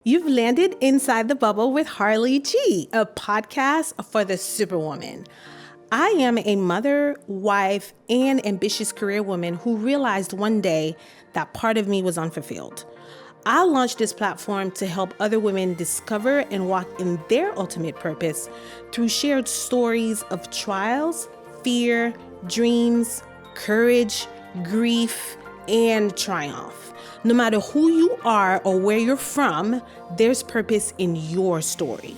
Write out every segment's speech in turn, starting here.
You've landed inside the bubble with Harli G, a podcast for the superwoman. I am a mother, wife, and ambitious career woman who realized one day that part of me was unfulfilled. I launched this platform to help other women discover and walk in their ultimate purpose through shared stories of trials, fear, dreams, courage, grief, and triumph. No matter who you are or where you're from, there's purpose in your story.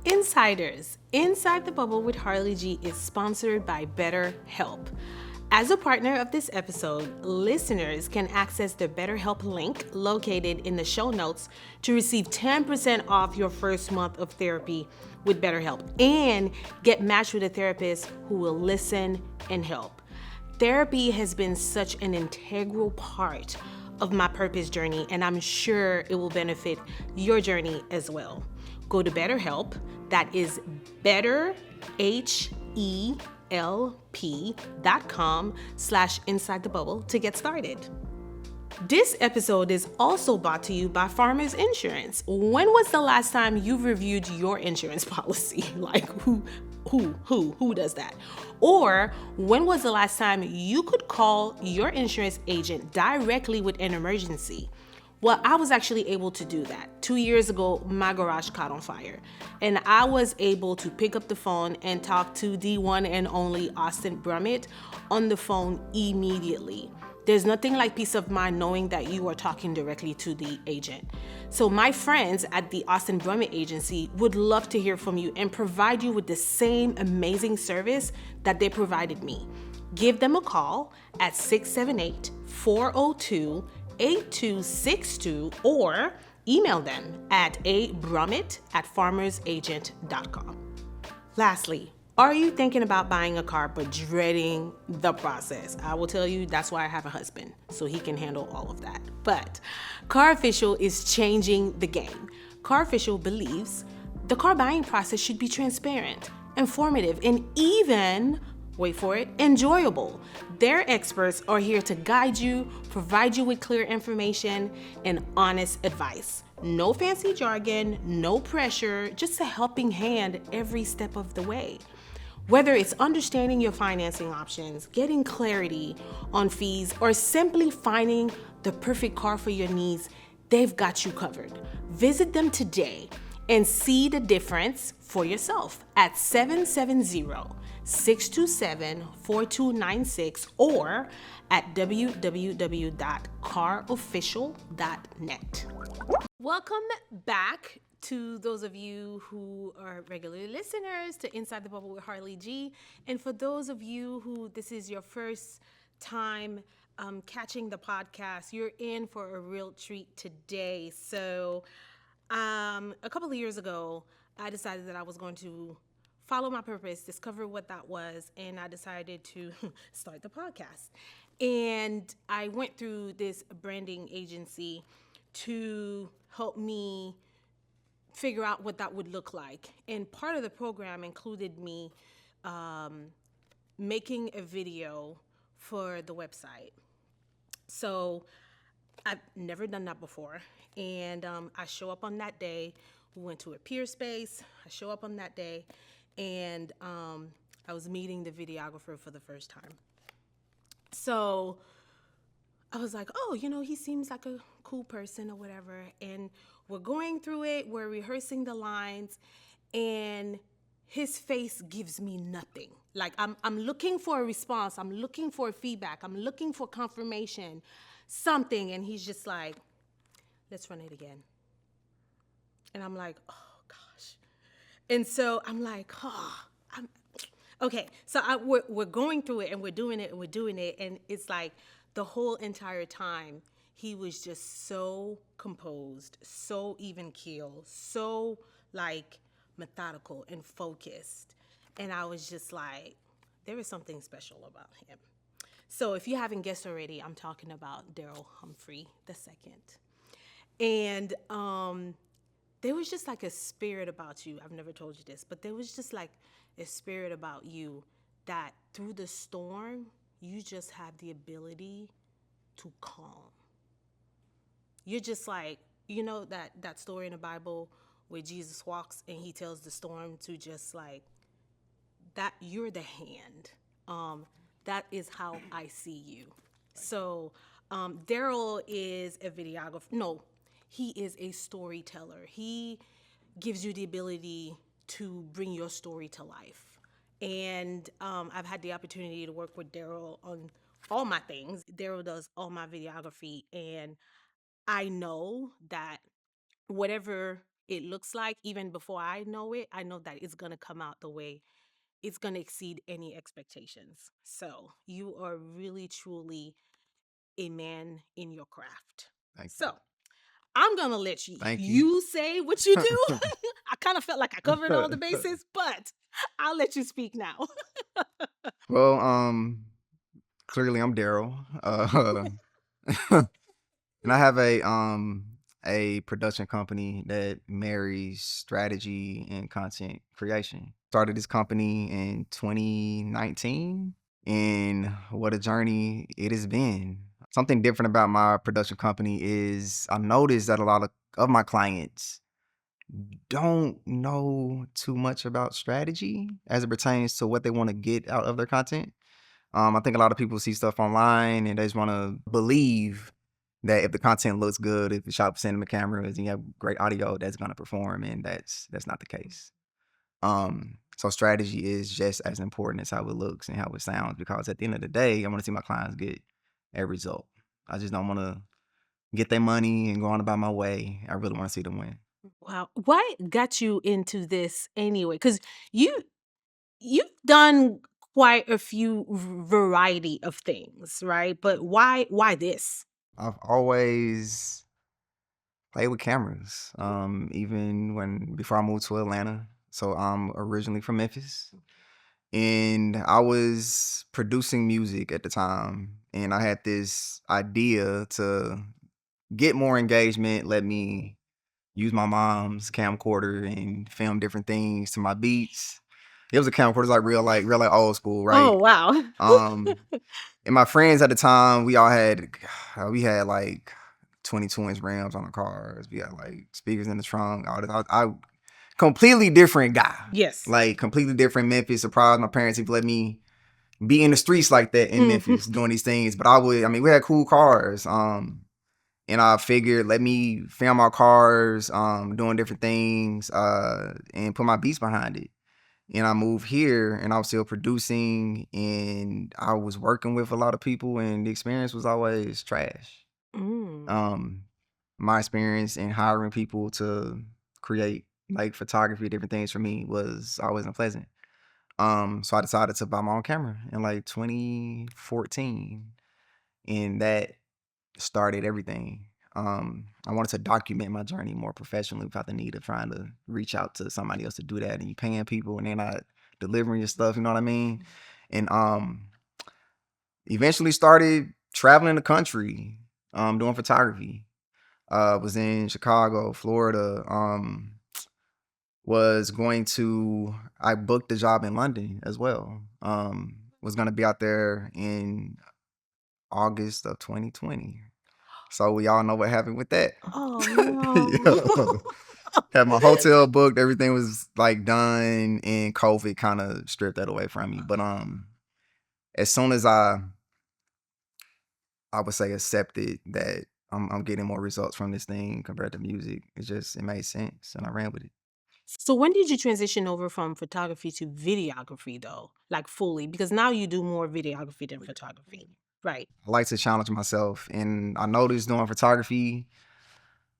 Insiders, Inside the Bubble with Harli G is sponsored by BetterHelp. As a partner of this episode, listeners can access the BetterHelp link located in the show notes to receive 10% off your first month of therapy with BetterHelp and get matched with a therapist who will listen and help. Therapy has been such an integral part of my purpose journey, and I'm sure it will benefit your journey as well. Go to BetterHelp, that is betterhelp.com/inside the bubble to get started. This episode is also brought to you by Farmers Insurance. When was the last time you reviewed your insurance policy? Like who does that? Or when was the last time you could call your insurance agent directly with an emergency? Well, I was actually able to do that. 2 years ago, my garage caught on fire, and I was able to pick up the phone and talk to the one and only Austin Brummett on the phone immediately. There's nothing like peace of mind knowing that you are talking directly to the agent. So my friends at the Austin Brummett agency would love to hear from you and provide you with the same amazing service that they provided me. Give them a call at 678-402-8262 or email them at abrummett@farmersagent.com. Lastly, are you thinking about buying a car but dreading the process? I will tell you that's why I have a husband, so he can handle all of that. But Car Official is changing the game. Car Official believes the car buying process should be transparent, informative, and even, wait for it, enjoyable. Their experts are here to guide you, provide you with clear information, and honest advice. No fancy jargon, no pressure, just a helping hand every step of the way. Whether it's understanding your financing options, getting clarity on fees, or simply finding the perfect car for your needs, they've got you covered. Visit them today and see the difference for yourself at 770-627-4296 or at www.carofficial.net. Welcome back to those of you who are regular listeners to Inside the Bubble with Harli G. And for those of you who this is your first time catching the podcast, you're in for a real treat today. So a couple of years ago, I decided that I was going to follow my purpose, discover what that was, and I decided to start the podcast. And I went through this branding agency to help me figure out what that would look like. And part of the program included me making a video for the website. So I've never done that before. And I show up on that day. We went to a peer space. I show up on that day. And I was meeting the videographer for the first time. So I was like, oh, he seems like a cool person or whatever. And we're going through it. We're rehearsing the lines. And his face gives me nothing. Like, I'm looking for a response. I'm looking for feedback. I'm looking for confirmation, something. And he's just like, let's run it again. And I'm like, oh, gosh. And so I'm like, okay. So we're going through it, and we're doing it, and we're doing it. And it's like the whole entire time, he was just so composed, so even keel, so like methodical and focused. And I was just like, there is something special about him. So if you haven't guessed already, I'm talking about Darryl Humphrey II. And there was just like a spirit about you. I've never told you this, but there was just like a spirit about you that through the storm, you just have the ability to calm. You're just like, that story in the Bible where Jesus walks and he tells the storm to just like, that you're the hand. That is how I see you. So, Darryl is a videographer. No, he is a storyteller. He gives you the ability to bring your story to life. And I've had the opportunity to work with Darryl on all my things. Darryl does all my videography, and I know that whatever it looks like, even before I know it, I know that it's gonna come out the way it's gonna exceed any expectations. So you are really truly a man in your craft. Thank you. So I'm gonna let you Thank you. you say what you do. I kind of felt like I covered all the bases, but I'll let you speak now. Well, clearly I'm Darryl. And I have a production company that marries strategy and content creation. Started this company in 2019, and what a journey it has been. Something different about my production company is I noticed that a lot of my clients don't know too much about strategy as it pertains to what they want to get out of their content. I think a lot of people see stuff online and they just want to believe that if the content looks good, if it's shot with cinema cameras and you have great audio, that's gonna perform, and that's not the case. So strategy is just as important as how it looks and how it sounds, because at the end of the day, I want to see my clients get a result. I just don't want to get their money and go on about my way. I really want to see them win. Wow, what got you into this anyway? Because you've done quite a few variety of things, right? But why this? I've always played with cameras, even before I moved to Atlanta. So I'm originally from Memphis, and I was producing music at the time, and I had this idea to get more engagement, let me use my mom's camcorder and film different things to my beats. It was a camcorder, like real like old school, Oh right? wow. Um, and my friends at the time, we had like 22-inch rims on the cars. We had like speakers in the trunk. All this. I completely different guy. Yes. Like completely different. Memphis. Surprised my parents even let me be in the streets like that in Mhm. Memphis doing these things. But we had cool cars. And I figured let me film our cars, doing different things, and put my beats behind it. And I moved here and I was still producing and I was working with a lot of people and the experience was always trash. Mm. Um, my experience in hiring people to create like photography, different things for me was always unpleasant. So I decided to buy my own camera in like 2014, and that started everything. I wanted to document my journey more professionally without the need of trying to reach out to somebody else to do that, and you paying people and they're not delivering your stuff, you know what I mean? And eventually started traveling the country, doing photography. Was in Chicago, Florida. I booked a job in London as well. Was gonna be out there in August of 2020. So we all know what happened with that. Oh no. Yeah. Had my hotel booked, everything was like done, and COVID kind of stripped that away from me. But as soon as I would say accepted that I'm getting more results from this thing compared to music, it made sense and I ran with it. So when did you transition over from photography to videography though? Like fully? Because now you do more videography than photography. Right. I like to challenge myself, and I noticed doing photography,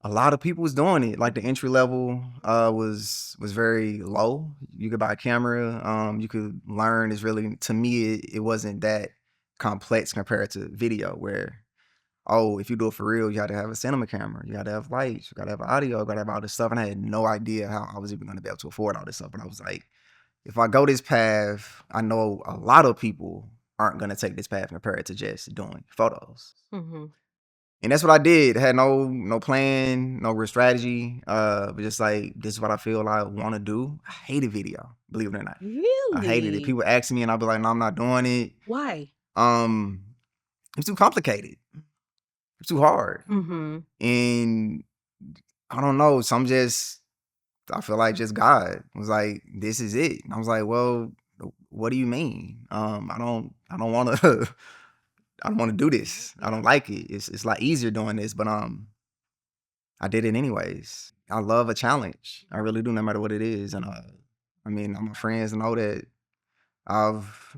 a lot of people was doing it. Like the entry level was very low. You could buy a camera, you could learn. It's really, to me, it wasn't that complex compared to video, where if you do it for real, you got to have a cinema camera, you got to have lights, you got to have audio, you got to have all this stuff. And I had no idea how I was even going to be able to afford all this stuff. But I was like, if I go this path, I know a lot of people aren't going to take this path compared to just doing photos. Mm-hmm. And that's what I did. Had no plan, no real strategy. But just like, this is what I feel I want to do. I hated video, believe it or not. I hated it. Really? People ask me and I'll be like, no, I'm not doing it. Why? Um, it's too complicated. It's too hard. Mm-hmm. And I don't know. I feel like just God was like, this is it. And I was like, well, what do you mean? I don't want to, I don't want to do this. I don't like it. It's a lot easier doing this, but I did it anyways. I love a challenge. I really do, no matter what it is. And I mean, all my friends know that I've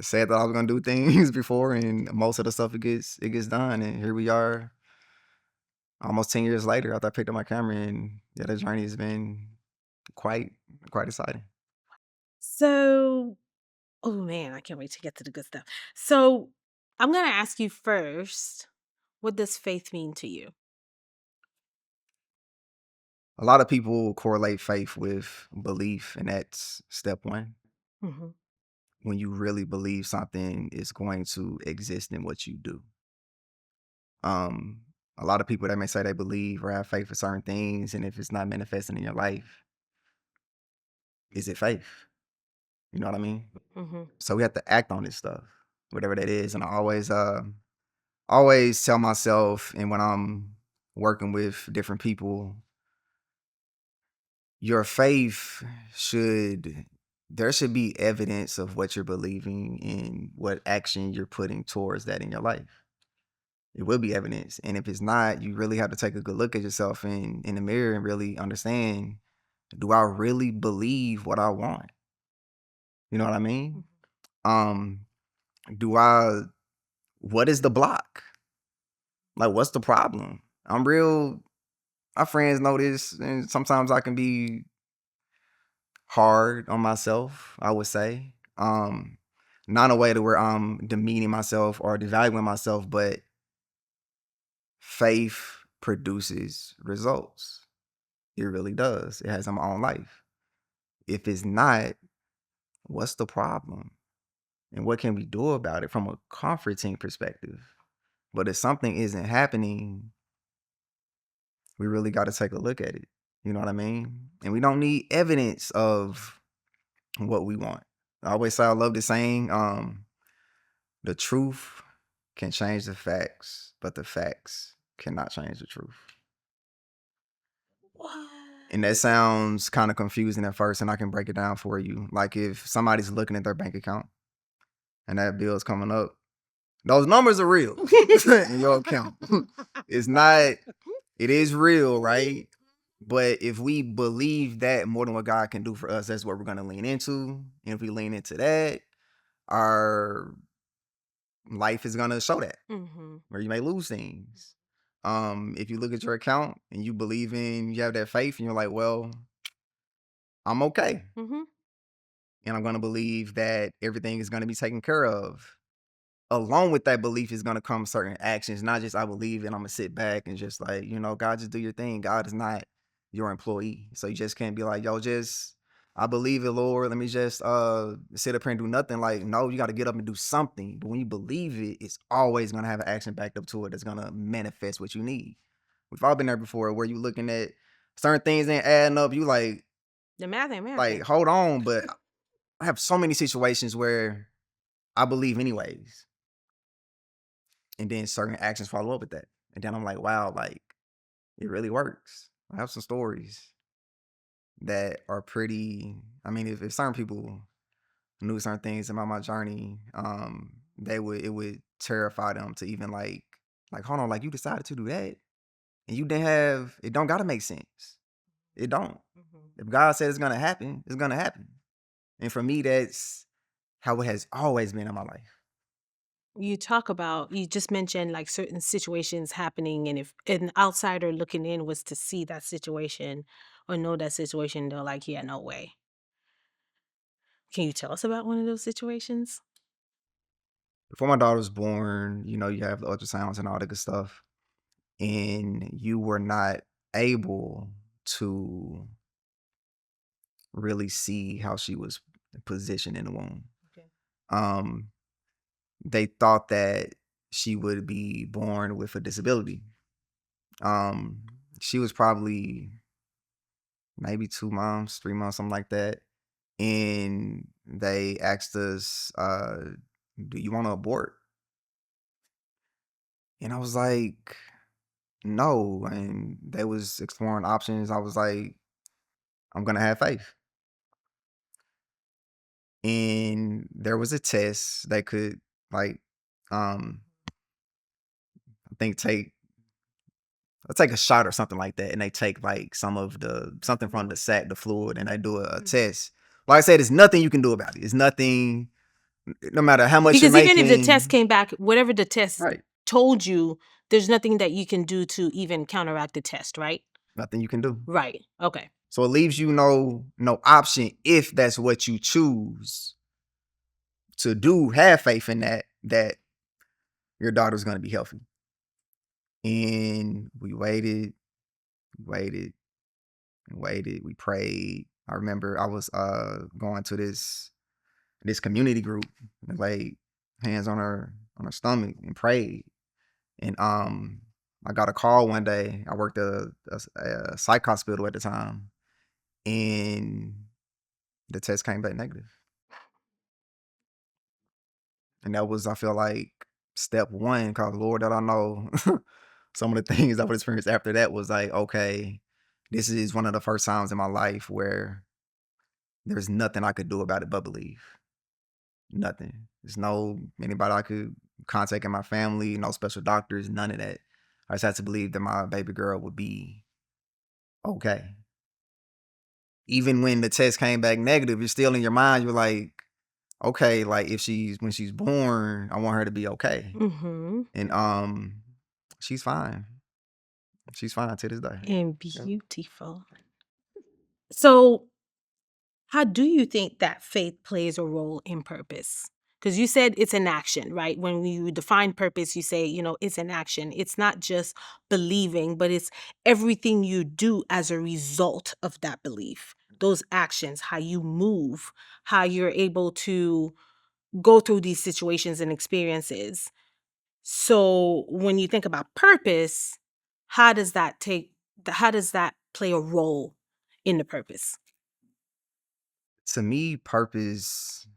said that I was gonna do things before, and most of the stuff it gets done. And here we are, almost 10 years later, after I picked up my camera, and yeah, the journey has been quite quite exciting. So, oh man, I can't wait to get to the good stuff. So, I'm going to ask you first, what does faith mean to you? A lot of people correlate faith with belief, and that's step one. Hmm. When you really believe something is going to exist in what you do. Um, a lot of people that may say they believe or have faith for certain things, and if it's not manifesting in your life, is it faith? You know what I mean? Hmm. So we have to act on this stuff, whatever that is. And I always tell myself, and when I'm working with different people, your faith should there should be evidence of what you're believing and what action you're putting towards that in your life. It will be evidence. And if it's not, you really have to take a good look at yourself in the mirror and really understand, do I really believe what I want? You know what I mean? Um, do I what is the block? Like, what's the problem? My friends know this, and sometimes I can be hard on myself, I would say. Not in a way to where I'm demeaning myself or devaluing myself, but faith produces results. It really does. It has in my own life. If it's not, what's the problem? And what can we do about it from a comforting perspective? But if something isn't happening, we really got to take a look at it. You know what I mean? And we don't need evidence of what we want. I always say, I love the saying, the truth can change the facts, but the facts cannot change the truth. What? And that sounds kind of confusing at first, and I can break it down for you. Like, if somebody's looking at their bank account and that bill's coming up, those numbers are real in your account. It's not, it is real, right? But if we believe that more than what God can do for us, that's what we're going to lean into. And if we lean into that, our life is going to show that, Hmm. where you may lose things. If you look at your account and you have that faith, and you're like, well, I'm okay. Hmm. And I'm going to believe that everything is going to be taken care of. Along with that belief is going to come certain actions, not just I believe and I'm going to sit back and just like, God, just do your thing. God is not your employee. So you just can't be like, yo, I believe it, Lord. Let me just sit up here and do nothing. Like, no, you got to get up and do something. But when you believe it, it's always going to have an action backed up to it that's going to manifest what you need. We've all been there before, where you looking at certain things ain't adding up. You The math ain't like, mathing. hold on. But I have so many situations where I believe anyways. And then certain actions follow up with that. And then I'm like, wow, like, it really works. I have some stories that are pretty, I mean, if certain people knew certain things about my journey, it would terrify them to even like, hold on, like, you decided to do that and you didn't have, it don't gotta make sense. It don't. Hmm. If God said it's gonna happen, it's gonna happen. And for me, that's how it has always been in my life. You just mentioned like certain situations happening, and if an outsider looking in was to see that situation or know that situation, they're like, yeah, no way. Can you tell us about one of those situations? Before my daughter was born, you have the ultrasounds and all the good stuff. And you were not able to really see how she was positioned in the womb. Okay. Um, they thought that she would be born with a disability. Um, she was probably maybe 2 months, 3 months, something like that. And they asked us, do you want to abort? And I was like, no. And they was exploring options. I was like, I'm gonna have faith. And there was a test that could like I think take a shot or something like that, and they take like some of the something from the sac, the fluid, and they do a test. Like I said, there's nothing you can do about it. It's nothing, no matter how much you're Because even if the test making. came back, whatever the test Right. told you, there's nothing that you can do to even counteract the test, right? Nothing you can do. Right. Okay. So it leaves you no option if that's what you choose to do. Have faith in that your daughter's gonna be healthy. And we waited, and waited. We prayed. I remember I was going to this community group and laid hands on her stomach and prayed. And I got a call one day. I worked at a psych hospital at the time, and the test came back negative. And that was, I feel like, step one, because Lord, that I know some of the things I would experience after that was like, okay, this is one of the first times in my life where there's nothing I could do about it but believe. Nothing. There's no anybody I could contact in my family, no special doctors, none of that. I just had to believe that my baby girl would be okay. Even when the test came back negative, you're still in your mind, you're like, okay, like when she's born, I want her to be okay. Mm-hmm. And she's fine. She's fine to this day. And Yeah. beautiful. So, how do you think that faith plays a role in purpose? Because you said it's an action, right? When you define purpose, you say, it's an action. It's not just believing, but it's everything you do as a result of that belief. Those actions, how you move, how you're able to go through these situations and experiences. So when you think about purpose, how does that play a role in the purpose? To me, purpose,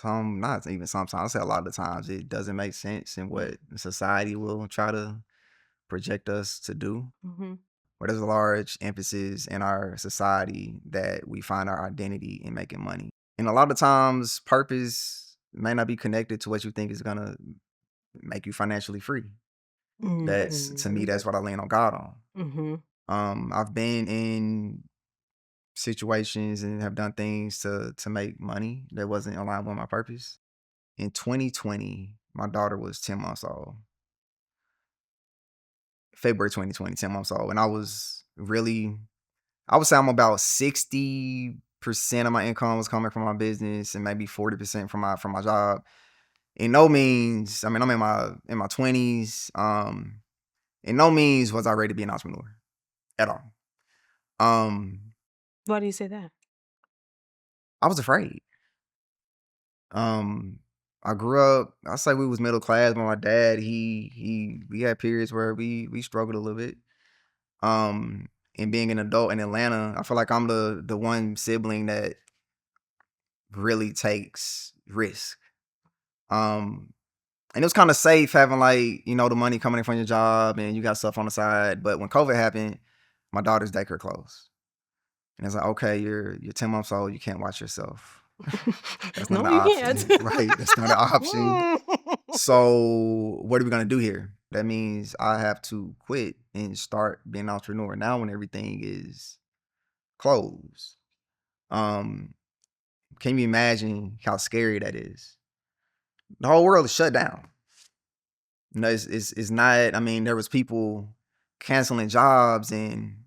not even sometimes, I say a lot of the times, it doesn't make sense in what society will try to project us to do. Mm-hmm. But there's a large emphasis in our society that we find our identity in making money. And a lot of times, purpose may not be connected to what you think is going to make you financially free. To me, Mm-hmm. that's what I lean on God on. Mm-hmm. I've been in situations and have done things to make money that wasn't aligned with my purpose. In 2020, my daughter was 10 months old. February 2020, 10 months old. And I would say I'm about 60% of my income was coming from my business and maybe 40% from my job. In no means, I mean, I'm in my 20s. In no means was I ready to be an entrepreneur at all. Why do you say that? I was afraid. Um, I grew up, I say we was middle class, but my dad, we had periods where we struggled a little bit. And being an adult in Atlanta, I feel like I'm the one sibling that really takes risk. Um, and it was kind of safe having like, the money coming in from your job and you got stuff on the side. But when COVID happened, my daughter's daycare closed. And it's like, okay, you're 10 months old, you can't watch yourself. That's not No, an you can't. option, right? That's not an option. So what are we gonna do here? That means I have to quit and start being an entrepreneur now when everything is closed. Um, can you imagine how scary that is? The whole world is shut down. It's not. I mean, there was people canceling jobs, and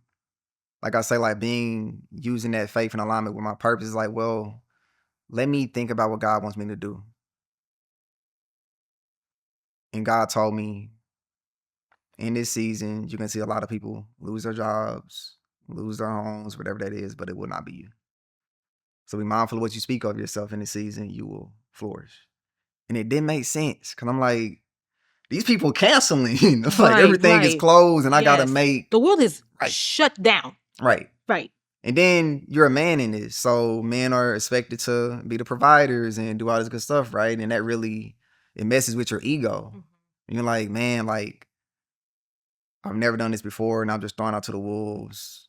like I say, like using that faith and alignment with my purpose is like, well, let me think about what God wants me to do. And God told me in this season, you're gonna see a lot of people lose their jobs, lose their homes, whatever that is, but it will not be you. So be mindful of what you speak of yourself in this season, you will flourish. And it didn't make sense because I'm like, these people canceling. Like Right, everything is right. closed and I gotta Yes. make The world is right, shut down. right. Right. And then you're a man in this. So men are expected to be the providers and do all this good stuff, right? And that really it messes with your ego. And you're like, man, like I've never done this before and I'm just thrown out to the wolves.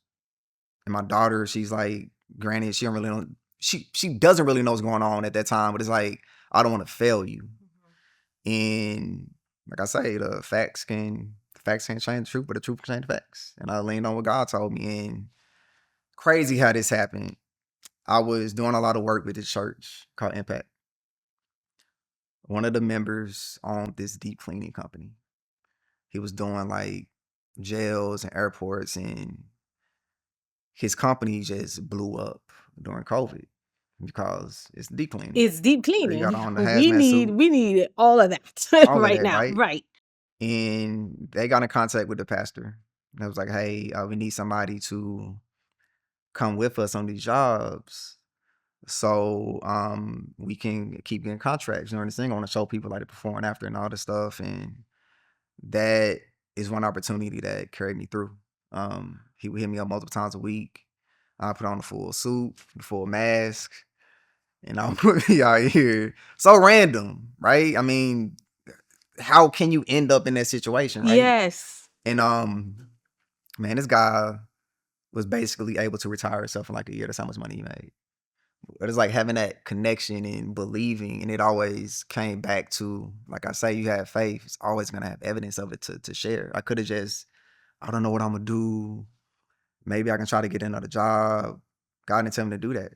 And my daughter, she's like, granted, she don't really know she doesn't really know what's going on at that time, but it's like, I don't want to fail you. And like I say, the facts can't change the truth, but the truth can change the facts. And I leaned on what God told me. And crazy how this happened. I was doing a lot of work with this church called Impact. One of the members owned this deep cleaning company. He was doing like jails and airports, and his company just blew up during COVID because it's deep cleaning. It's deep So you got cleaning. on the We hazmat need suit, we need all of that all of right that, now. right? Right. And they got in contact with the pastor. And I was like, hey, we need somebody to come with us on these jobs so we can keep getting contracts. You know, this thing I want to show people like the before and after and all this stuff. And that is one opportunity that carried me through. He would hit me up multiple times a week. I put on the full suit, the full mask, and I'll put me out here. So random, right? I mean, how can you end up in that situation, right? Yes. And man, this guy was basically able to retire himself in like a year. That's how much money he made. But it's like having that connection and believing, and it always came back to, like I say, you have faith. It's always gonna have evidence of it to share. I could have just, I don't know what I'm gonna do. Maybe I can try to get another job. God didn't tell me to do that,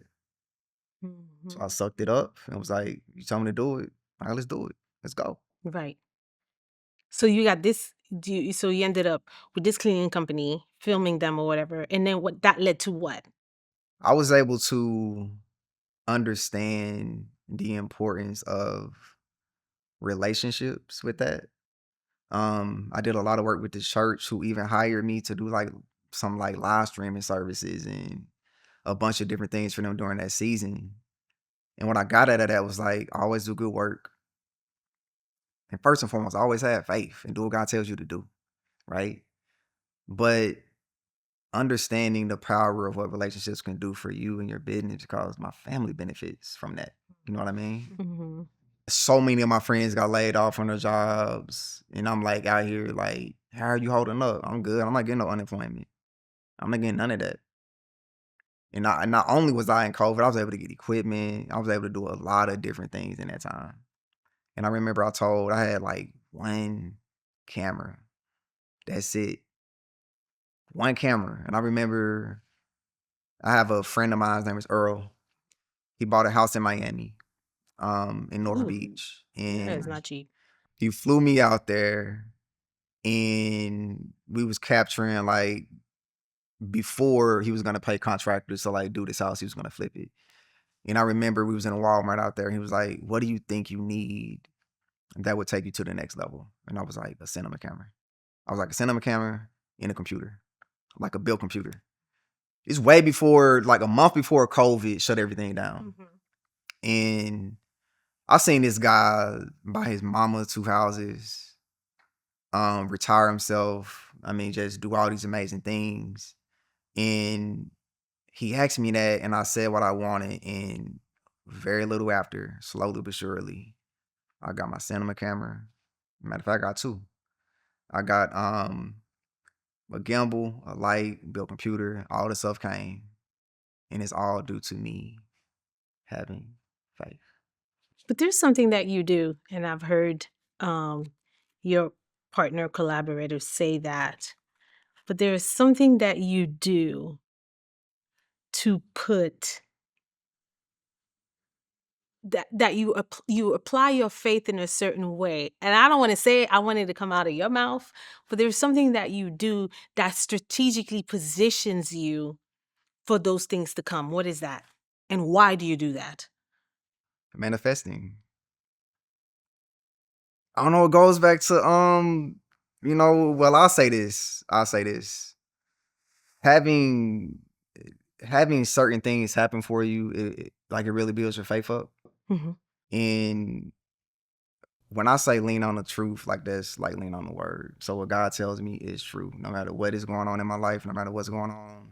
so I Mhm. sucked it up and was like, "You told me to do it. All right, let's do it. Let's go." Right. So you got this. So you ended up with this cleaning company filming them or whatever, and then what that led to what? I was able to understand the importance of relationships with that. I did a lot of work with the church who even hired me to do like some like live streaming services and a bunch of different things for them during that season. And what I got out of that was like, always do good work. And first and foremost, always have faith and do what God tells you to do, right? But understanding the power of what relationships can do for you and your business, because my family benefits from that. You know what I mean? Mm-hmm. So many of my friends got laid off from their jobs, and I'm like out here like, how are you holding up? I'm good. I'm not getting no unemployment. I'm not getting none of that. And not only was I in COVID, I was able to get equipment. I was able to do a lot of different things in that time. And I remember I had like one camera. That's it. One camera. And I remember I have a friend of mine, his name is Earl. He bought a house in Miami, in North Ooh, Beach. that is And not cheap. he flew me out there and we was capturing like before he was gonna pay contractors to like do this house, he was gonna flip it. And I remember we was in a Walmart out there and he was like, what do you think you need that would take you to the next level? And I was like, a cinema camera. I was like, a cinema camera and a computer, like a built computer. It's way before, like a month before COVID shut everything down. Mm-hmm. And I seen this guy buy his mama 2 houses, retire himself. I mean, just do all these amazing things. And he asked me that, and I said what I wanted. And very little after, slowly but surely, I got my cinema camera. Matter of fact, I got two. I got a gimbal, a light, built computer. All the stuff came, and it's all due to me having faith. But there's something that you do, and I've heard um, your partner collaborators say that. But there is something that you do to put that you apply your faith in a certain way. And I don't want to say it, I want it to come out of your mouth, but there's something that you do that strategically positions you for those things to come. What is that? And why do you do that? Manifesting. I don't know. It goes back to Well, I'll say this. Having having certain things happen for you, like it really builds your faith up. Mhm. And when I say lean on the truth, like that's like lean on the word. So what God tells me is true. No matter what is going on in my life, no matter what's going on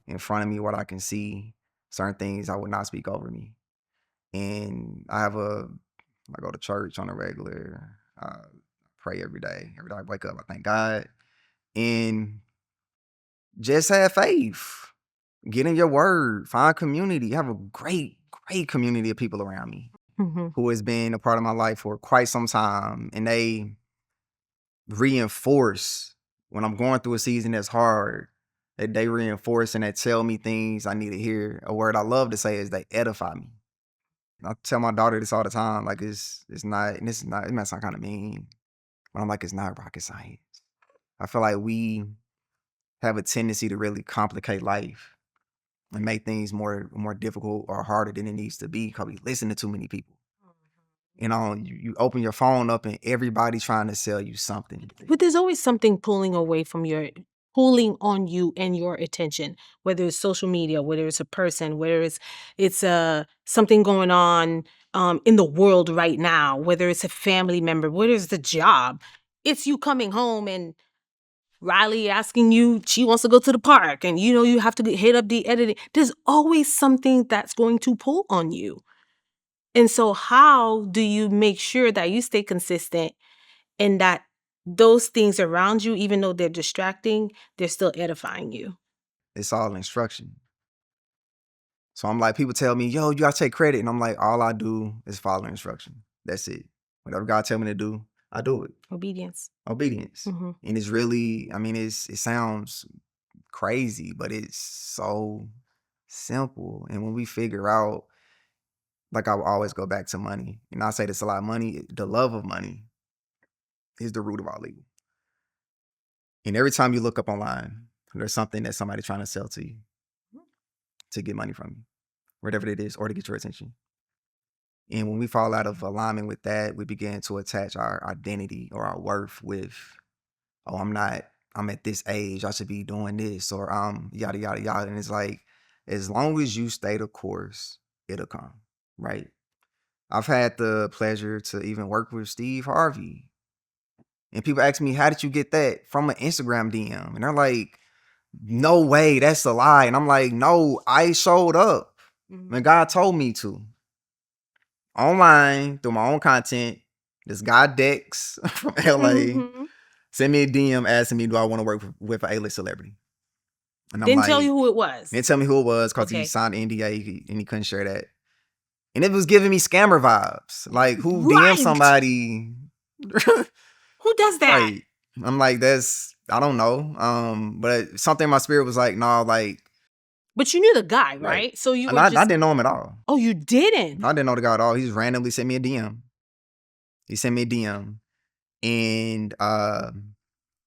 in front of me, what I can see, certain things I would not speak over me. And I go to church on a regular. I pray every day. Every day I wake up, I thank God. And just have faith. Get in your word. Find community. Have a great, great community of people around me Mm-hmm. who has been a part of my life for quite some time. And they reinforce when I'm going through a season that's hard. That they reinforce and they tell me things I need to hear. A word I love to say is they edify me. I tell my daughter this all the time. Like it's not, and this is not, it might sound kind of mean, but I'm like, it's not rocket science. I feel like we have a tendency to really complicate life and make things more difficult or harder than it needs to be because we listen to too many people. You know, you open your phone up and everybody's trying to sell you something. But there's always something pulling on you and your attention, whether it's social media, whether it's a person, whether it's something going on in the world right now, whether it's a family member, whether it's the job. It's you coming home and Riley asking you, she wants to go to the park, and you have to hit up the editing. There's always something that's going to pull on you. And so how do you make sure that you stay consistent and that those things around you, even though they're distracting, they're still edifying you? It's all instruction. So I'm like, people tell me, yo, you gotta take credit. And I'm like, all I do is follow instruction. That's it. Whatever God tell me to do, I do it. Obedience. Obedience. Mm-hmm. And it's really, I mean, it sounds crazy, but it's so simple. And when we figure out, like I will always go back to money. And I say this a lot, money, the love of money is the root of all evil. And every time you look up online, there's something that somebody's trying to sell to you to get money from you, whatever it is, or to get your attention. And when we fall out of alignment with that, we begin to attach our identity or our worth with, oh, I'm at this age, I should be doing this, or yada, yada, yada. And it's like, as long as you stay the course, it'll come, right? I've had the pleasure to even work with Steve Harvey. And people ask me, how did you get that? From an Instagram DM. And they're like, no way, that's a lie. And I'm like, no, I showed up. Mm-hmm. And God told me to. Online, through my own content, this guy Dex from LA Mm-hmm. sent me a DM asking me, do I want to work with an A-list celebrity? And I'm Didn't tell you like, who it was. didn't tell me who it was because he Okay. signed an NDA and he couldn't share that. And it was giving me scammer vibes. Like, who DM Right. somebody? Who does that? Right. I'm like, I don't know. But something in my spirit was like, no, like, But you knew the guy, right. right? So you And were I just. didn't know him at all. Oh, you didn't. I didn't know the guy at all. He just randomly sent me a DM. He sent me a DM. And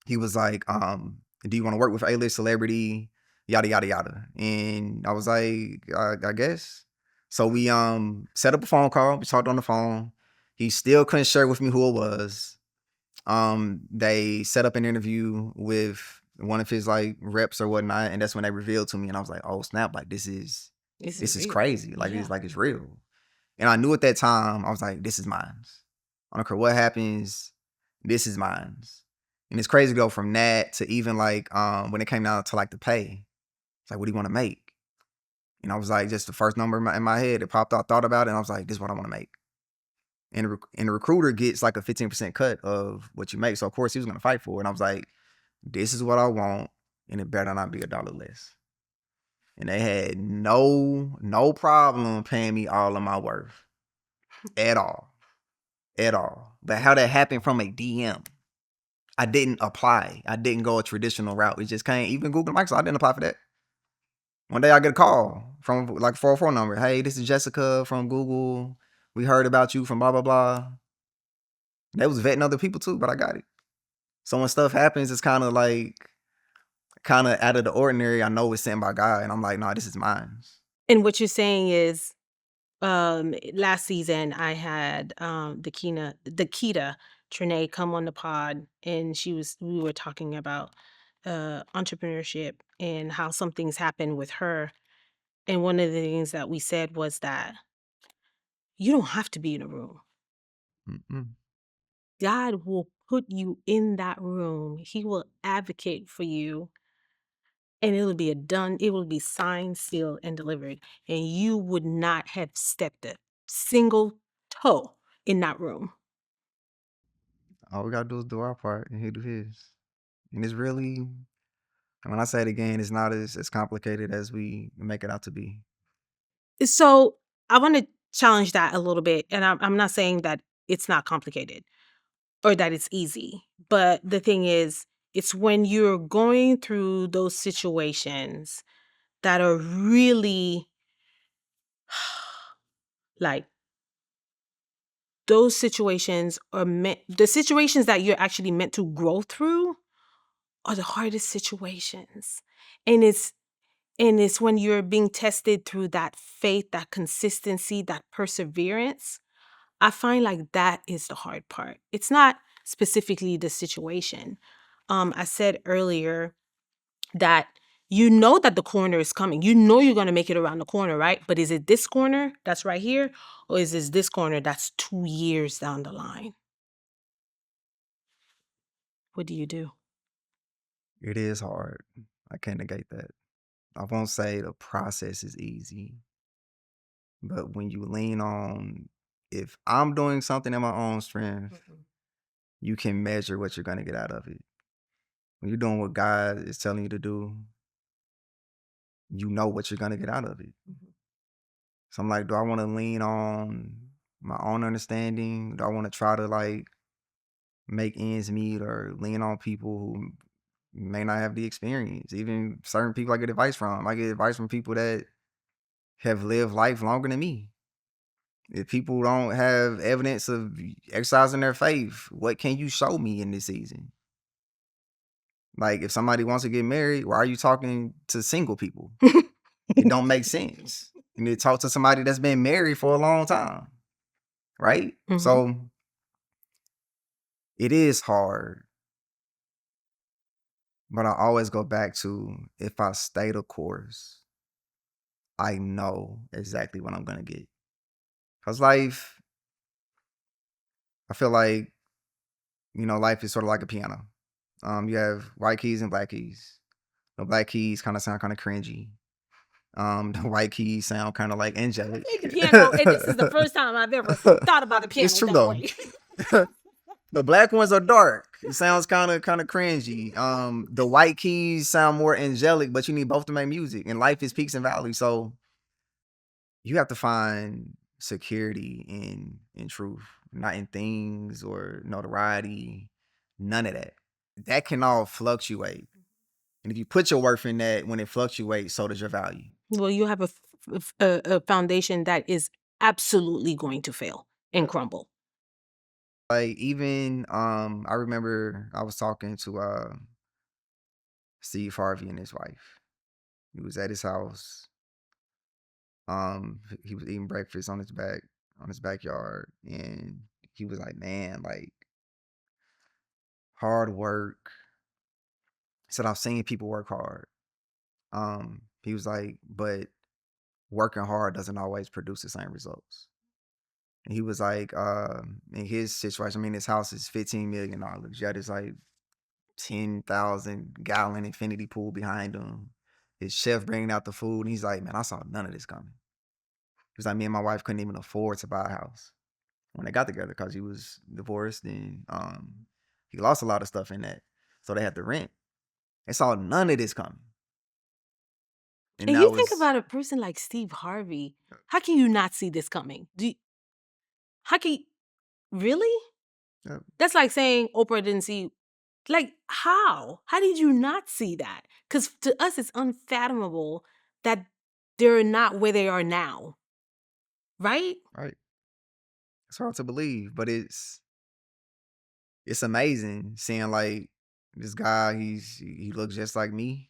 he was like, do you want to work with A-list celebrity? Yada, yada, yada. And I was like, I guess. So we set up a phone call. We talked on the phone. He still couldn't share with me who it was. They set up an interview with one of his like reps or whatnot, and that's when they revealed to me, and I was like, oh snap, like this is Real. crazy. Like Yeah. it's real. And I knew at that time, I was like, this is mine. I don't care what happens, this is mine. And it's crazy to go from that to even like when it came down to like the pay. It's like, what do you want to make? And I was like, just the first number in my head, it popped out, thought about it, and I was like, this is what I want to make. And the recruiter gets like a 15% cut of what you make. So of course he was gonna fight for it. And I was like, this is what I want, and it better not be $1 less. And they had no problem paying me all of my worth. At all. At all. But how that happened from a DM. I didn't apply. I didn't go a traditional route. It just came, even Google Microsoft, I didn't apply for that. One day I get a call from like 404 number. Hey, this is Jessica from Google. We heard about you from blah, blah, blah. They was vetting other people too, but I got it. So when stuff happens, it's kind of out of the ordinary. I know it's sent by God, and I'm like, nah, this is mine. And what you're saying is, last season I had Dakita Trinae come on the pod, and we were talking about entrepreneurship and how some things happen with her. And one of the things that we said was that you don't have to be in a room. Mm-mm. God will put you in that room. He will advocate for you, and it will be signed, sealed, and delivered. And you would not have stepped a single toe in that room. All we gotta do is do our part and he do his. And it's really, and when I say it again, it's not as complicated as we make it out to be. So I want to challenge that a little bit. And I'm not saying that it's not complicated or that it's easy. But the thing is, it's when you're going through those situations that are really like those situations are meant, the situations that you're actually meant to grow through are the hardest situations. And it's when you're being tested through that faith, that consistency, that perseverance. I find like that is the hard part. It's not specifically the situation. I said earlier that you know that the corner is coming. You know you're going to make it around the corner, right? But is it this corner that's right here? Or is this corner that's 2 years down the line? What do you do? It is hard. I can't negate that. I won't say the process is easy, but when you lean on, if I'm doing something in my own strength, Mhm, you can measure what you're gonna get out of it. When you're doing what God is telling you to do, you know what you're gonna get out of it. mhm, So I'm like, do I want to lean on my own understanding? Do I want to try to like make ends meet or lean on people who may not have the experience? Even certain people I get advice from. I get advice from people that have lived life longer than me. If people don't have evidence of exercising their faith, what can you show me in this season? Like if somebody wants to get married, why are you talking to single people? It don't make sense. You need to talk to somebody that's been married for a long time, right? mhm. So it is hard, but I always go back to if I stay the course, I know exactly what I'm gonna get. Cause life, I feel like, life is sort of like a piano. You have white keys and black keys. The black keys kind of sound kind of cringy. The white keys sound kind of like angelic. The piano, and this is the first time I've ever thought about the It's piano true that though. way. The black ones are dark. It sounds kind of cringy. The white keys sound more angelic, but you need both to make music. And life is peaks and valleys, so you have to find security in truth, not in things or notoriety. None of that. That can all fluctuate. And if you put your worth in that, when it fluctuates, so does your value. Well, you have a foundation that is absolutely going to fail and Yep. crumble. Like even I remember I was talking to Steve Harvey and his wife. He was at his house. He was eating breakfast on his backyard, and he was like, "Man, like hard work." He said, "I've seen people work hard." He was like, "But working hard doesn't always produce the same results." And he was like, in his situation, I mean, his house is $15 million. You had this like 10,000 gallon infinity pool behind him. His chef bringing out the food, and he's like, "Man, I saw none of this coming." He was like, "Me and my wife couldn't even afford to buy a house when they got together because he was divorced and he lost a lot of stuff in that, so they had to rent. They saw none of this coming, and And that you think was about a person like Steve Harvey, how can you not see this coming? How can you, really? uh, That's like saying Oprah didn't see, like, how? How did you not see that? Because to us, it's unfathomable that they're not where they are now, right? right. It's hard to believe, but it's amazing seeing like this guy. He looks just like me.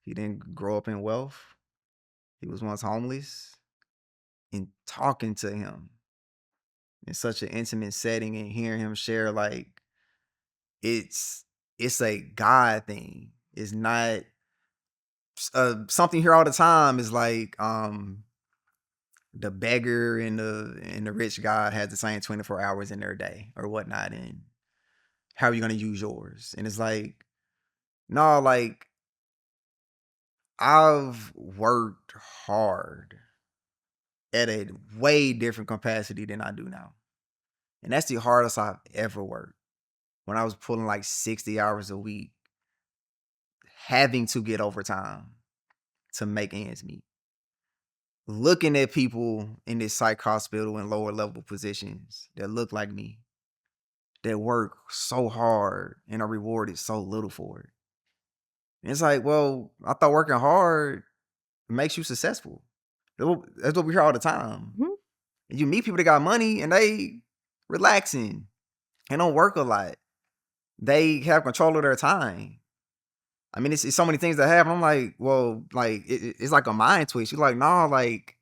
He didn't grow up in wealth. He was once homeless, and talking to him in such an intimate setting and hearing him share like it's it's a God thing. It's not something you hear all the time is like the beggar and the rich guy has the same 24 hours in their day or whatnot, and how are you gonna use yours? And it's like, no, like I've worked hard at a way different capacity than I do now. And that's the hardest I've ever worked. When I was pulling like 60 hours a week, having to get overtime to make ends meet. Looking at people in this psych hospital and lower level positions that look like me, that work so hard and are rewarded so little for it. And it's like, well, I thought working hard makes you successful. That's what we hear all the time. Mhm. And you meet people that got money and they relaxing and don't work a lot. They have control of their time. I mean, it's so many things that happen. I'm like, well, like it's like a mind twist. You're like, no, like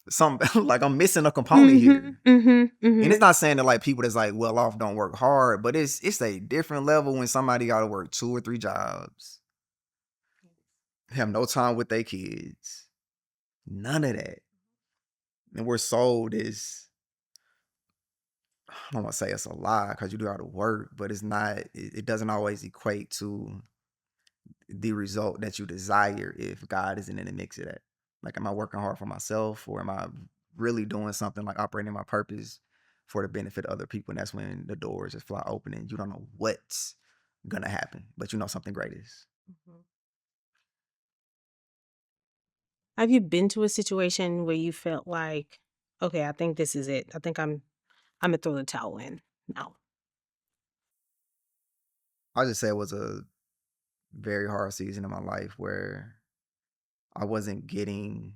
some like I'm missing a component Mhm. here. Mhm. And it's Mhm. not saying that like people that's like well off don't work hard, but it's a different level when somebody got to work 2 or 3 jobs, have no time with their kids, none of that, and we're sold this. I don't want to say it's a lie because you do all the work, but it's not. It doesn't always equate to the result that you desire if God isn't in the mix of that. Like, am I working hard for myself, or am I really doing something like operating my purpose for the benefit of other people? And that's when the doors just fly open and you don't know what's gonna happen, but you know something great is. Mhm. Have you been to a situation where you felt like, okay, I think this is it. I think I'm gonna throw the towel in now. I just say it was a very hard season in my life where I wasn't getting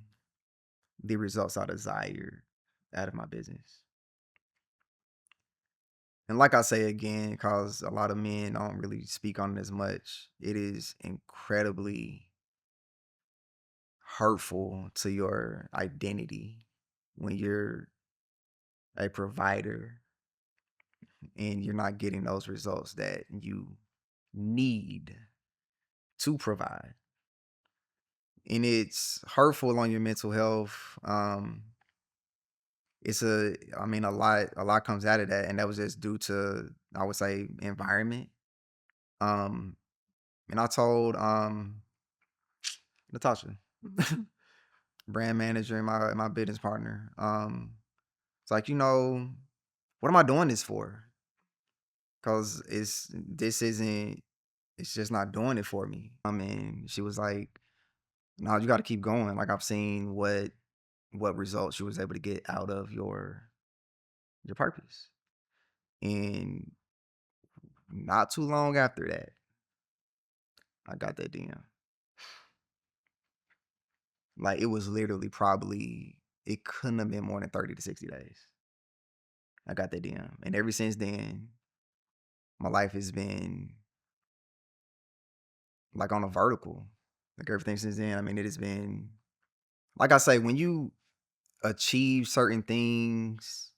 the results I desired out of my business. And like I say again, because a lot of men don't really speak on it as much, it is incredibly hurtful to your identity when you're a provider and you're not getting those results that you need to provide. And it's hurtful on your mental health. I mean, a lot comes out of that, and that was just due to, I would say, environment. Um, and I told Natasha, Mhm. brand manager and my business partner, it's like, what am I doing this for? Because it's just not doing it for me. And she was like, no, you got to keep going. Like, I've seen what results you was able to get out of your purpose. And not too long after that, I got that DM. Like, it was literally probably, it couldn't have been more than 30 to 60 days. I got that DM. And ever since then, my life has been like on a vertical. Like, everything since then, I mean, it has been, like I say, when you achieve certain things,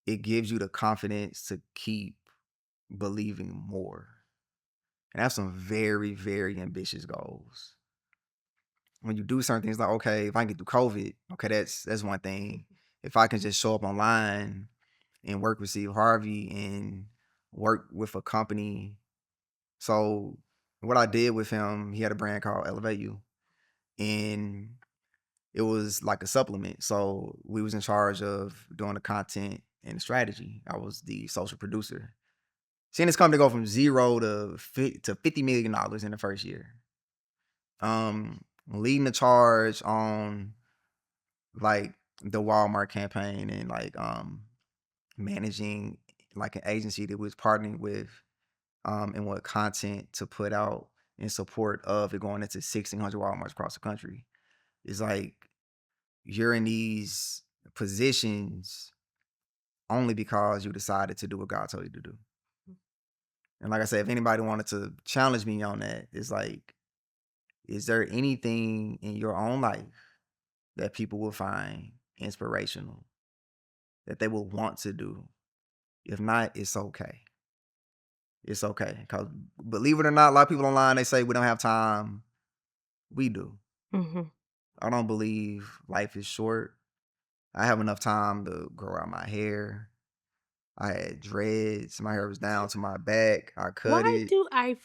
it gives you the confidence to keep believing more. And I have some very, very ambitious goals. When you do certain things, like, okay, if I can get through COVID, okay, that's one thing. If I can just show up online and work with Steve Harvey and work with a company. So what I did with him, he had a brand called Elevate, and it was like a supplement. So we was in charge of doing the content and the strategy. I was the social producer. Seeing this company go from zero to $50 million in the first year. Leading the charge on like the Walmart campaign and like managing like an agency that was partnering with and what content to put out in support of it going into 1,600 Walmarts across the country. It's like you're in these positions only because you decided to do what God told you to do. And like I said, if anybody wanted to challenge me on that, it's like, is there anything in your own life that people will find inspirational, that they will want to do? If not, it's okay. It's okay. Because believe it or not, a lot of people online, they say we don't have time. We do. Mhm. I don't believe life is short. I have enough time to grow out my hair. I had dreads. My hair was down to my back. I cut Why it. do I Yep,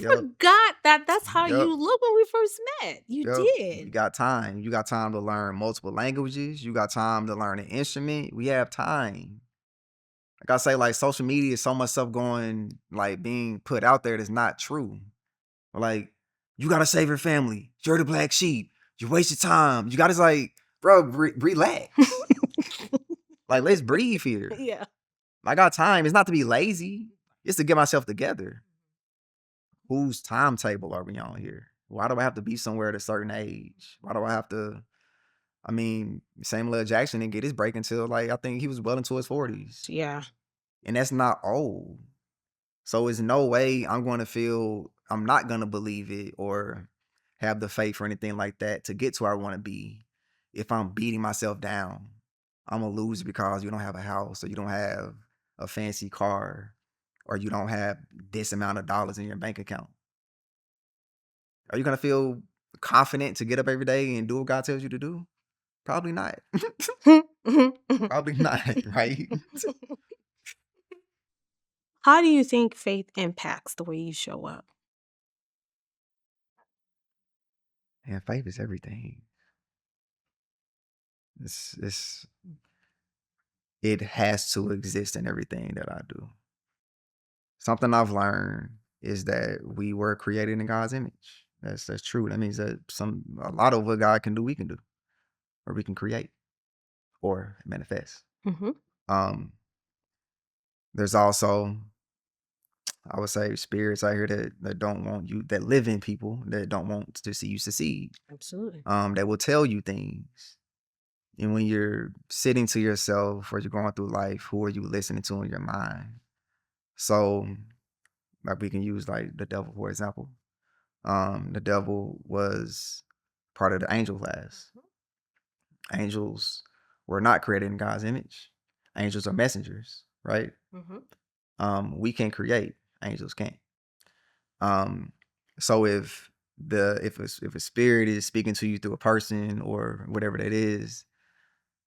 forgot that that's how yep, you look when we first met. You yep. You did. got time. You got time to learn multiple languages. You got time to learn an instrument. We have time. Like I say, like social media is so much stuff going, like being put out there that's not true. Like, you gotta save your family. You're the black sheep. You waste your time. You gotta like, bro, relax. Like, let's breathe here. Yeah. I got time. It's not to be lazy. It's to get myself together. Whose timetable are we on here? Why do I have to be somewhere at a certain age? Why do I have to? I mean, Samuel L. Jackson didn't get his break until like I think he was well into his 40s, Yeah. and that's not old. So it's no way I'm not gonna believe it or have the faith or anything like that to get to where I want to be if I'm beating myself down. I'm gonna lose because you don't have a house or you don't have a fancy car or you don't have this amount of dollars in your bank account. Are you gonna feel confident to get up every day and do what God tells you to do? Probably not. Probably not, right? How do you think faith impacts the way you show up? And faith is everything. It's it has to exist in everything that I do. Something I've learned is that we were created in God's image. That's true. That means that a lot of what God can do, we can do, or we can create or manifest. Mhm. Um, there's also, I would say, spirits out here that don't want you, that live in people that don't want to see you succeed. Absolutely. That will tell you things. And when you're sitting to yourself or you're going through life, who are you listening to in your mind? So, like we can use like the devil for example. The devil was part of the angel class. Angels were not created in God's image. Angels are messengers, right? Mhm. We can create. Angels can't. Um, so if a spirit is speaking to you through a person or whatever that is,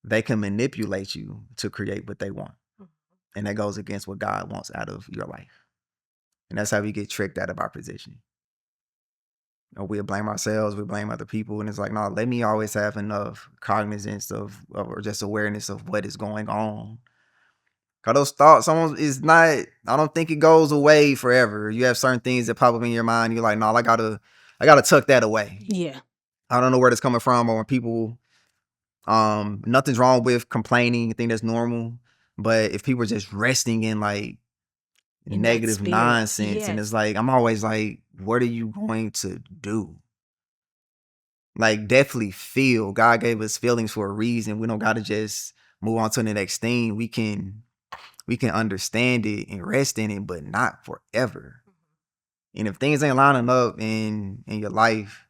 they can manipulate you to create what they want, and that goes against what God wants out of your life. And that's how we get tricked out of our position. Or we'll blame ourselves, we blame other people, and it's like, no, let me always have enough cognizance of or just awareness of what is going on. Cause those thoughts, someone is not. I don't think it goes away forever. You have certain things that pop up in your mind. You're like, no, I gotta tuck that away. Yeah. I don't know where that's coming from, or when people, nothing's wrong with complaining. I think that's normal. But if people are just resting in like In that negative spirit. nonsense, and it's Yes. like, I'm always like, what are you going to do? Like, definitely feel. God gave us feelings for a reason. We don't gotta just move on to the next thing. We can understand it and rest in it, but not forever. And if things ain't lining up in your life,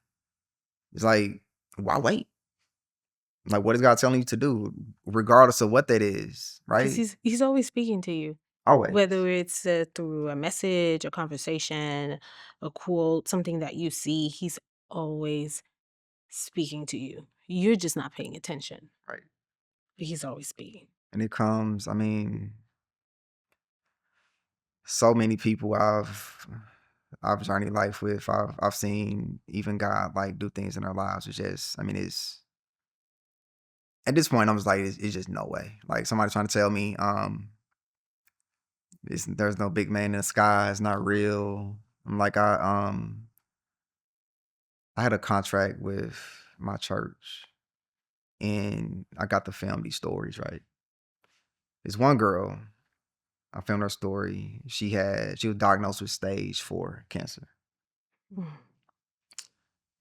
it's like, why wait? Like, what is God telling you to do, regardless of what that is, Because right? he's always speaking to you, Always, whether it's through a message, a conversation, a quote, something that you see. He's always speaking to you. You're just not paying attention. right? But he's always speaking. And it comes. I mean, so many people I've journeyed life with. I've seen even God like do things in their lives. It's just, I mean, it's at this point, I was like, it's just no way. Like somebody trying to tell me, there's no big man in the sky. It's not real. I'm like, I had a contract with my church, and I got to film these stories. Right, there's one girl. I filmed her story. She was diagnosed with stage 4 cancer. Mm.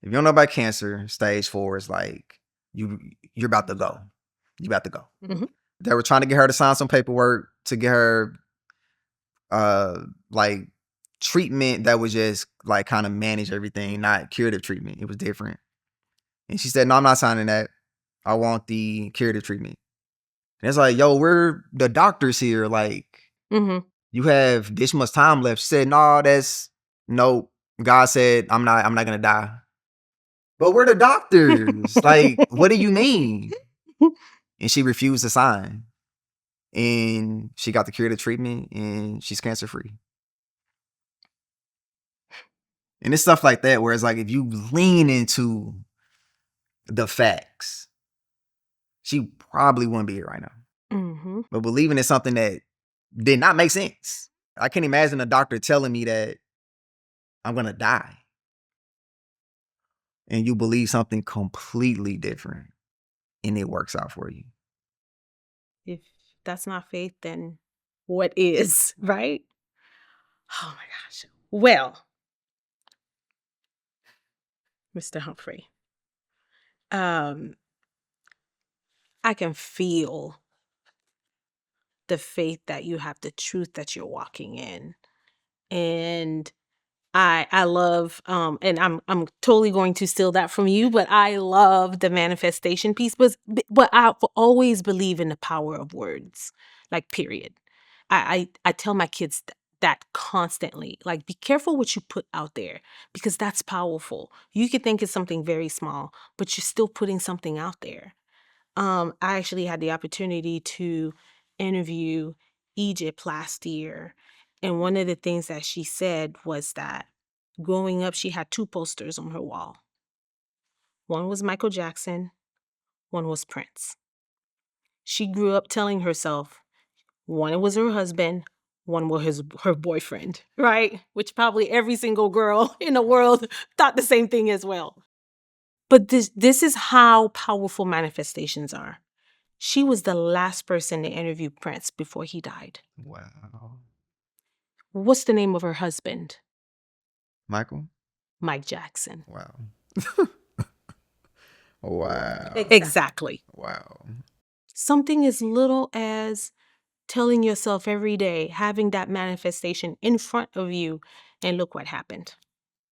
If you don't know about cancer, stage 4 is like you're about to go. You about to go. Mhm. They were trying to get her to sign some paperwork to get her like treatment that was just like kind of manage everything, not curative treatment. It was different. And she said, "No, I'm not signing that. I want the curative treatment." And it's like, "Yo, we're the doctors here. Like, Mhm. you have this much time left." She said, "No, that's nope. God said I'm not gonna die." but we're the doctors. Like, what do you mean? And she refused to sign. And she got the curative treatment and she's cancer free. And it's stuff like that where it's like if you lean into the facts, she probably wouldn't be here right now. Mm-hmm. But believing in something that did not make sense. I can't imagine a doctor telling me that I'm gonna die. And you believe something completely different and it works out for you. If that's not faith, then what is, right? Oh my gosh. Well, Mr. Humphrey, um, I can feel the faith that you have, the truth that you're walking in. And I love and I'm totally going to steal that from you, but I love the manifestation piece. But I always believe in the power of words. Like period. I tell my kids that constantly. Like be careful what you put out there because that's powerful. You could think it's something very small, but you're still putting something out there. I actually had the opportunity to interview Egypt last year. And one of the things that she said was that growing up, she had two posters on her wall. One was Michael Jackson, one was Prince. She grew up telling herself one was her husband, one was her boyfriend, right? Which probably every single girl in the world thought the same thing as well. But this is how powerful manifestations are. She was the last person to interview Prince before he died. Wow. What's the name of her husband? Michael? Mike Jackson. Wow. Wow. Exactly. Wow. Something as little as telling yourself every day, having that manifestation in front of you, and look what happened.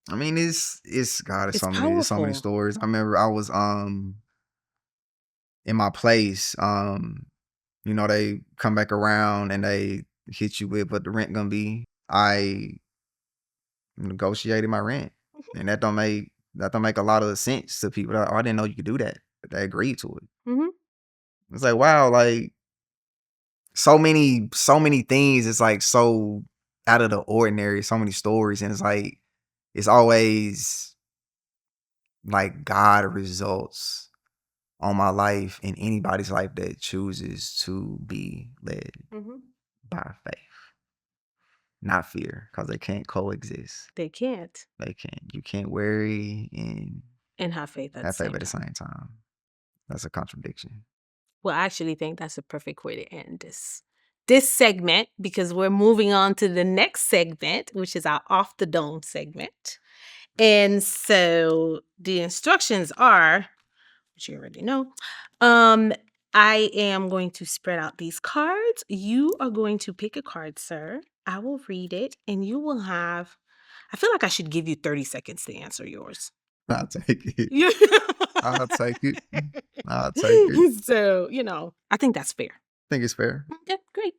I mean, it's God, It's so many powerful. stories. I remember I was in my place, they come back around and they hit you with what the rent gonna be. I negotiated my rent. And that don't make a lot of sense to people. Oh, I didn't know you could do that. But they agreed to it. Mm-hmm. It's like, wow, like so many things. It's like so out of the ordinary, so many stories. And it's like, it's always like God results on my life and anybody's life that chooses to be led Mm-hmm. by faith, not fear, because they can't coexist. They can't. They can't. You can't worry And have faith at the have faith same at the time. same time. That's a contradiction. Well, I actually think that's a perfect way to end this segment because we're moving on to the next segment, which is our off the dome segment. And so the instructions are, which you already know, I am going to spread out these cards. You are going to pick a card, sir. I will read it, and you will have. I feel like I should give you 30 seconds to answer yours. I'll take it. You- I'll take it. I'll take it. So, I think that's fair. Think it's fair. Yeah, great.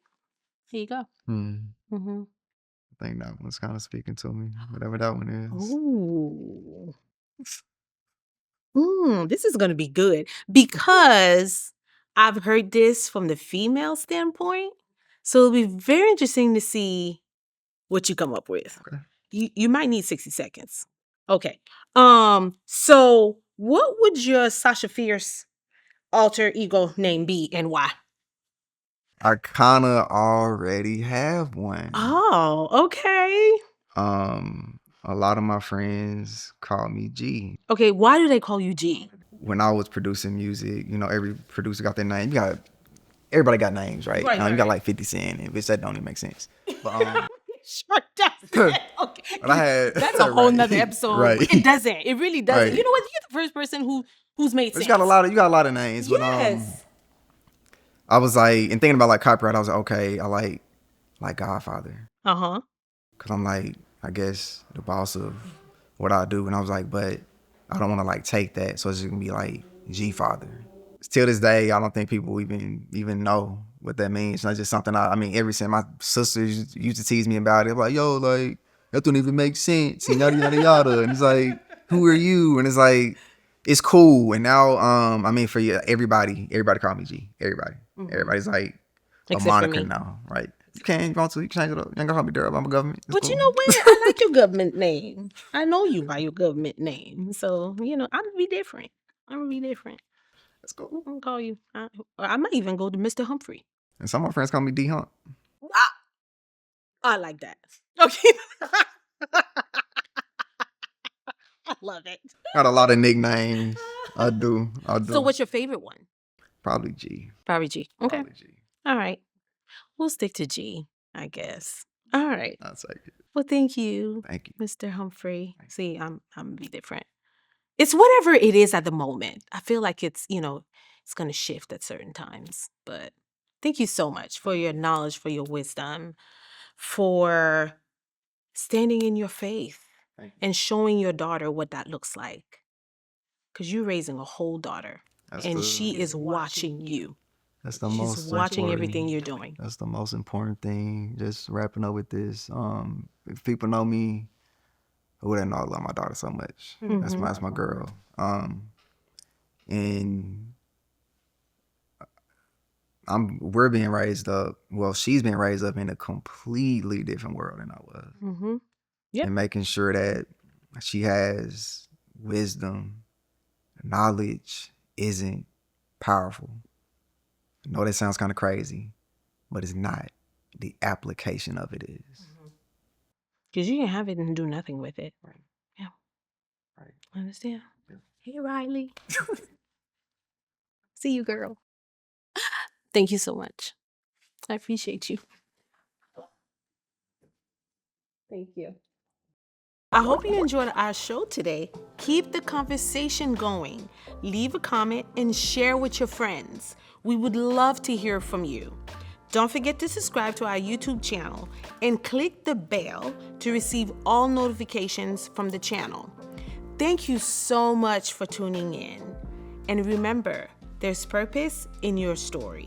Here you go. Hmm. Mm-hmm. I think that one's kind of speaking to me, whatever that one is. Ooh. This is going to be good because I've heard this from the female standpoint. So it'll be very interesting to see what you come up with. Okay. You might need 60 seconds. Okay. So what would your Sasha Fierce alter ego name be and why? I kind of already have one. Oh, okay. A lot of my friends call me G. Okay, why do they call you G? When I was producing music, every producer got their name. Everybody got names, right? Right, You got right. like 50 Cent, and bitch, that don't even make sense. But Sure does. Okay. but I had That's a whole right, nother episode. right. It doesn't. It really doesn't. Right. You know what? You're the first person who's made But sense. you got a lot of names. But Yes. I was like, and thinking about like copyright, I was like, okay, I like Godfather. Uh-huh. Cause I'm like, I guess the boss of what I do. And I was like, but I don't want to like take that. So it's just gonna be like G Father. Till this day, I don't think people even know what that means. It's not just something I mean, ever since my sisters used to tease me about it. Like, yo, like, that don't even make sense. And yada, yada, yada. And it's like, who are you? And it's like, it's cool. And now, I mean, for you, everybody call me G. Everybody's like a Except for moniker me. now, right? You can, if you want to, you can change it up. You ain't gonna call me Darryl. I'm a government. It's But cool. you know what? I like your government name. I know you by your government name. So, I'm gonna be different. That's cool. I'm gonna call you. Or I might even go to Mr. Humphrey. And some of my friends call me D Hump. Ah, I like that. Okay. I love it. Got a lot of nicknames. I do. So, what's your favorite one? Probably G. Probably G. Okay. Probably G. All right. We'll stick to G, I guess. All right. I'll take it. Well, thank you, Thank you. Mr. Humphrey. See, I'm gonna be different. It's whatever it is at the moment. I feel like it's gonna shift at certain times. But thank you so much for your knowledge, for your wisdom, for standing in your faith Thank you. and showing your daughter what that looks like. Because you're raising a whole daughter, and she is watching you. That's the She's most watching important. everything you're doing. That's the most important thing. Just wrapping up with this. If people know me, who wouldn't know I love my daughter so much. That's my girl. And we're being raised up. Well, she's been raised up in a completely different world than I was. Mm-hmm. Yep. And making sure that she has wisdom, knowledge isn't powerful. I know that sounds kind of crazy, but it's not. The application of it is. Because you can have it and do nothing with it. Right. Yeah. Right. Understand? Yeah. Hey, Riley. See you, girl. Thank you so much. I appreciate you. Thank you. I hope you enjoyed our show today. Keep the conversation going. Leave a comment and share with your friends. We would love to hear from you. Don't forget to subscribe to our YouTube channel and click the bell to receive all notifications from the channel. Thank you so much for tuning in. And remember, there's purpose in your story.